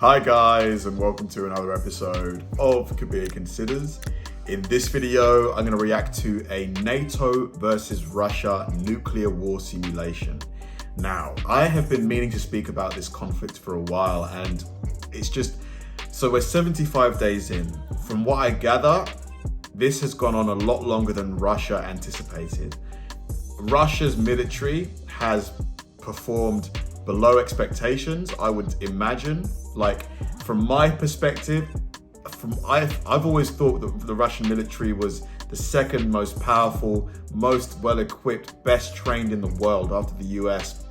Hi guys, and welcome to another episode of Kabir Considers. In this video, I'm going to react to a NATO versus Russia nuclear war simulation. Now, I have been meaning to speak about this conflict for a while, and it's just, so we're 75 days in. From what I gather, this has gone on a lot longer than Russia anticipated. Russia's military has performed below expectations, I would imagine. Like, from my perspective, I've always thought that the Russian military was the second most powerful, most well-equipped, best trained in the world after the US.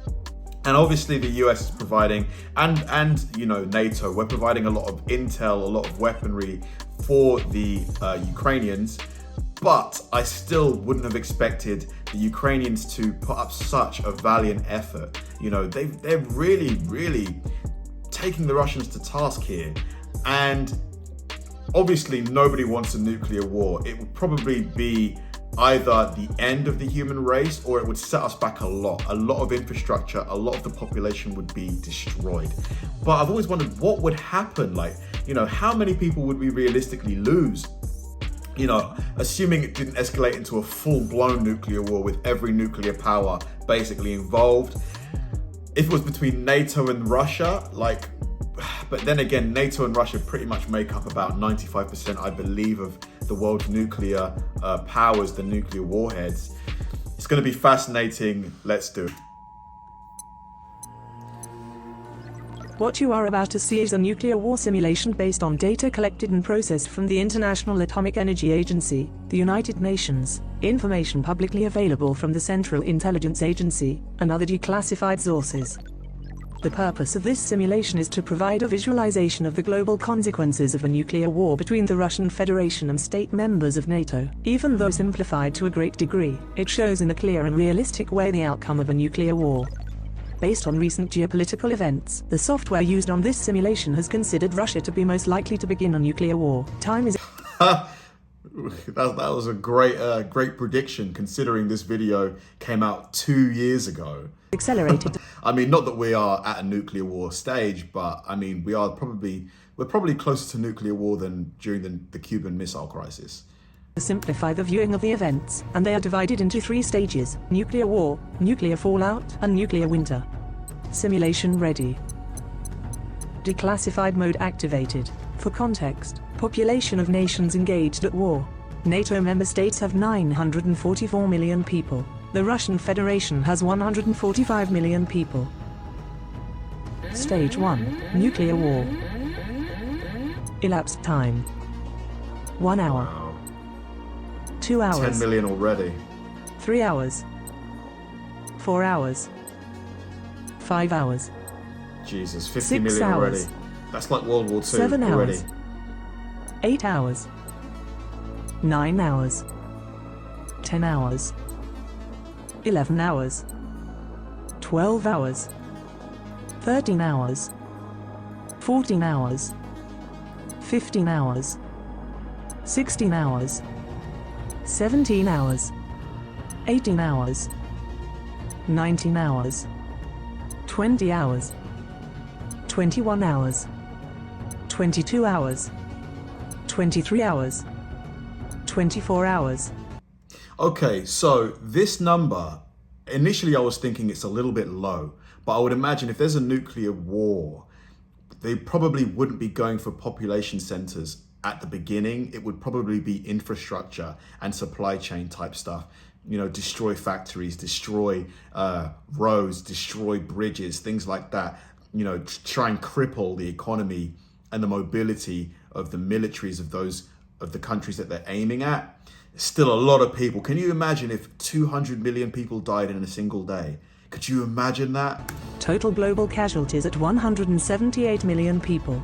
And obviously the US is providing, and you know, NATO, we're providing a lot of intel, a lot of weaponry for the Ukrainians. But I still wouldn't have expected the Ukrainians to put up such a valiant effort. You know, they're really taking the Russians to task here. And obviously nobody wants a nuclear war. It would probably be either the end of the human race, or it would set us back a lot of infrastructure, a lot of the population would be destroyed. But I've always wondered what would happen. Like, you know, how many people would we realistically lose? You know, assuming it didn't escalate into a full-blown nuclear war with every nuclear power basically involved. If it was between NATO and Russia, like, but then again, NATO and Russia pretty much make up about 95%, I believe, of the world's nuclear powers, the nuclear warheads. It's going to be fascinating. Let's do it. What you are about to see is a nuclear war simulation based on data collected and processed from the International Atomic Energy Agency, the United Nations, information publicly available from the Central Intelligence Agency, and other declassified sources. The purpose of this simulation is to provide a visualization of the global consequences of a nuclear war between the Russian Federation and state members of NATO. Even though simplified to a great degree, it shows in a clear and realistic way the outcome of a nuclear war. Based on recent geopolitical events, the software used on this simulation has considered Russia to be most likely to begin a nuclear war. Time is... That was a great prediction, considering this video came out 2 years ago. Accelerated. I mean, not that we are at a nuclear war stage, but I mean, we're probably closer to nuclear war than during the Cuban Missile Crisis. To simplify the viewing of the events, and they are divided into 3 stages: nuclear war, nuclear fallout, and nuclear winter. Simulation ready. Declassified mode activated. For context, population of nations engaged at war. NATO member states have 944 million people. The Russian Federation has 145 million people. Stage 1, nuclear war. Elapsed time: 1 hour. Wow. 2 hours. 10 million already. 3 hours. 4 hours. 5 hours. Jesus, 50 6 million hours. already. That's like World War II 7 already. hours. 8 hours. 9 hours. 10 hours. 11 hours. 12 hours. 13 hours. 14 hours. 15 hours. 16 hours. 17 hours. 18 hours. 19 hours. 20 hours. 21 hours. 22 hours. 23 hours. 24 hours. Okay, so this number, initially I was thinking it's a little bit low, but I would imagine if there's a nuclear war, they probably wouldn't be going for population centers at the beginning. It would probably be infrastructure and supply chain type stuff. You know, destroy factories, destroy roads, destroy bridges, things like that. You know, try and cripple the economy and the mobility of the militaries of the countries that they're aiming at. Still a lot of people. Can you imagine if 200 million people died in a single day? Could you imagine that? Total global casualties at 178 million people.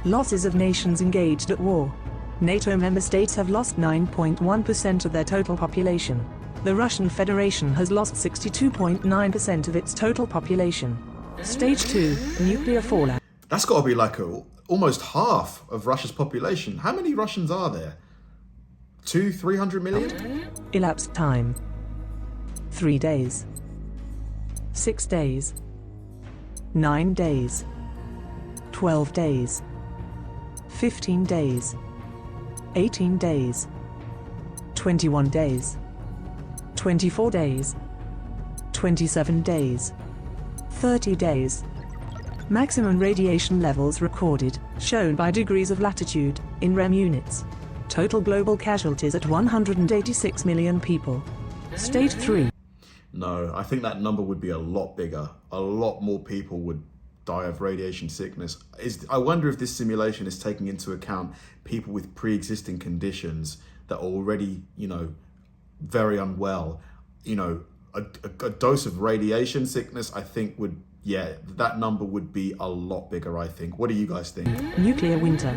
Losses of nations engaged at war. NATO member states have lost 9.1% of their total population. The Russian Federation has lost 62.9% of its total population. Stage 2, nuclear fallout. That's got to be like almost half of Russia's population. How many Russians are there? 200-300 million? Elapsed time: 3 days. 6 days. 9 days. 12 days, 15 days, 18 days, 21 days, 24 days, 27 days, 30 days. Maximum radiation levels recorded, shown by degrees of latitude, in rem units. Total global casualties at 186 million people. Stage 3. No, I think that number would be a lot bigger. A lot more people would die of radiation sickness. I wonder if this simulation is taking into account people with pre-existing conditions that are already, very unwell. A dose of radiation sickness, I think that number would be a lot bigger, I think. What do you guys think? Nuclear winter.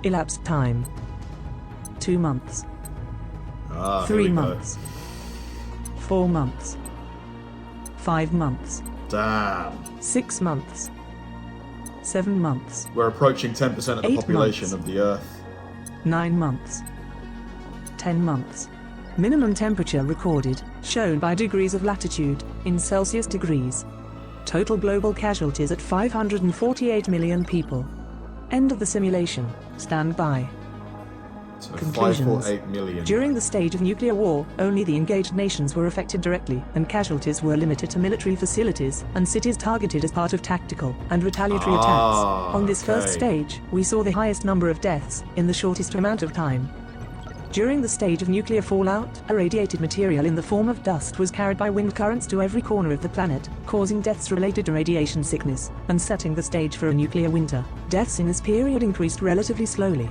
Elapsed time: 2 months. 3 months. 4 months. 5 months. Damn. 6 months. 7 months. We're approaching 10% of the 8 population months. of the Earth. 9 months. 10 months. Minimum temperature recorded, shown by degrees of latitude, in Celsius degrees. Total global casualties at 548 million people. End of the simulation. Stand by. So Conclusions. 548 million. During the stage of nuclear war, only the engaged nations were affected directly, and casualties were limited to military facilities and cities targeted as part of tactical and retaliatory attacks. On this first stage, we saw the highest number of deaths in the shortest amount of time. During the stage of nuclear fallout, irradiated material in the form of dust was carried by wind currents to every corner of the planet, causing deaths related to radiation sickness, and setting the stage for a nuclear winter. Deaths in this period increased relatively slowly.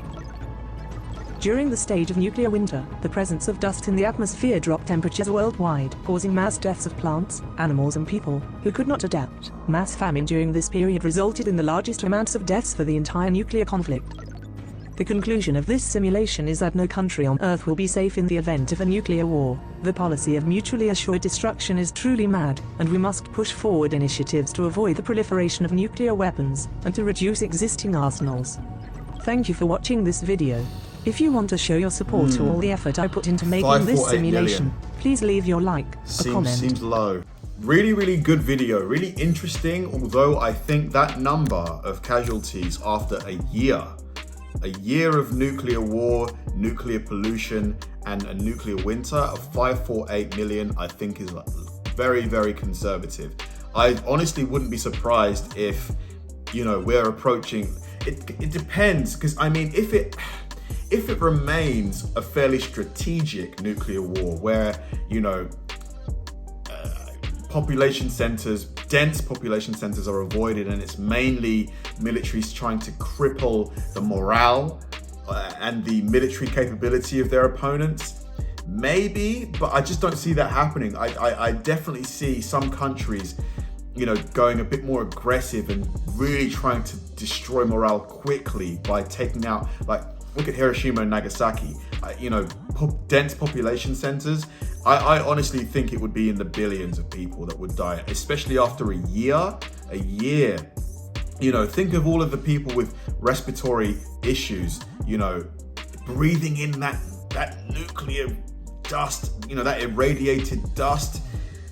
During the stage of nuclear winter, the presence of dust in the atmosphere dropped temperatures worldwide, causing mass deaths of plants, animals and people who could not adapt. Mass famine during this period resulted in the largest amounts of deaths for the entire nuclear conflict. The conclusion of this simulation is that no country on Earth will be safe in the event of a nuclear war. The policy of mutually assured destruction is truly mad, and we must push forward initiatives to avoid the proliferation of nuclear weapons and to reduce existing arsenals. Thank you for watching this video. If you want to show your support to all the effort I put into making this 548 simulation, million. please leave your like, a comment. Seems low. Really good video, really interesting, although I think that number of casualties after a year of nuclear war, nuclear pollution, and a nuclear winter of 548 million, I think is very conservative. I honestly wouldn't be surprised if, we're approaching, it depends, because if it remains a fairly strategic nuclear war where, population centers, dense population centers are avoided, and it's mainly militaries trying to cripple the morale and the military capability of their opponents, maybe, but I just don't see that happening. I definitely see some countries, going a bit more aggressive and really trying to destroy morale quickly by taking out, look at Hiroshima and Nagasaki, dense population centers. I honestly think it would be in the billions of people that would die, especially after a year. Think of all of the people with respiratory issues, breathing in that nuclear dust, that irradiated dust.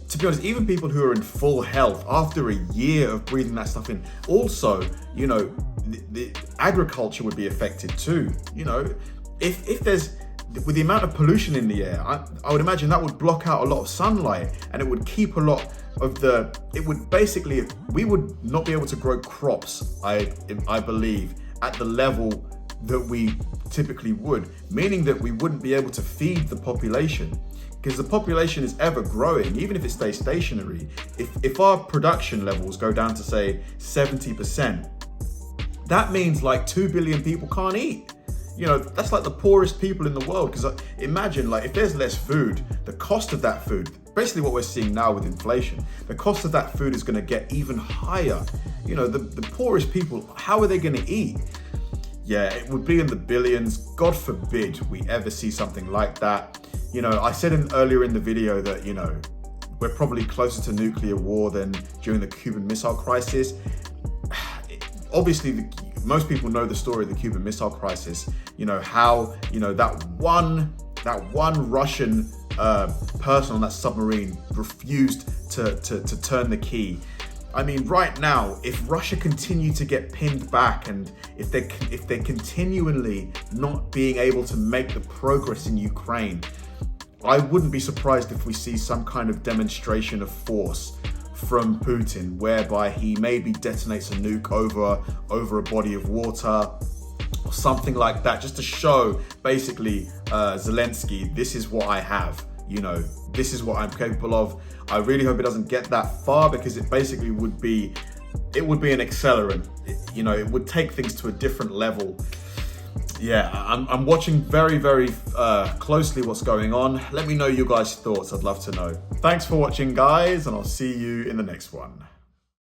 To be honest, even people who are in full health, after a year of breathing that stuff in, also, the agriculture would be affected too. If there's, with the amount of pollution in the air, I would imagine that would block out a lot of sunlight, and it would keep a lot of we would not be able to grow crops, I believe, at the level that we typically would, meaning that we wouldn't be able to feed the population. Because the population is ever growing, even if it stays stationary. If our production levels go down to, say, 70%, that means 2 billion people can't eat. That's the poorest people in the world. Because imagine, if there's less food, the cost of that food, basically what we're seeing now with inflation, the cost of that food is going to get even higher. The poorest people, how are they going to eat? Yeah, it would be in the billions. God forbid we ever see something like that. I said earlier in the video that, we're probably closer to nuclear war than during the Cuban Missile Crisis. Obviously, most people know the story of the Cuban Missile Crisis. How, that one Russian person on that submarine refused to turn the key. I mean, right now, if Russia continue to get pinned back and if they're continually not being able to make the progress in Ukraine, I wouldn't be surprised if we see some kind of demonstration of force from Putin, whereby he maybe detonates a nuke over a body of water or something like that, just to show basically Zelensky, this is what I have, you know, this is what I'm capable of. I really hope it doesn't get that far, because it basically would be an accelerant. It would take things to a different level. Yeah, I'm watching very, very closely what's going on. Let me know your guys' thoughts. I'd love to know. Thanks for watching, guys, and I'll see you in the next one.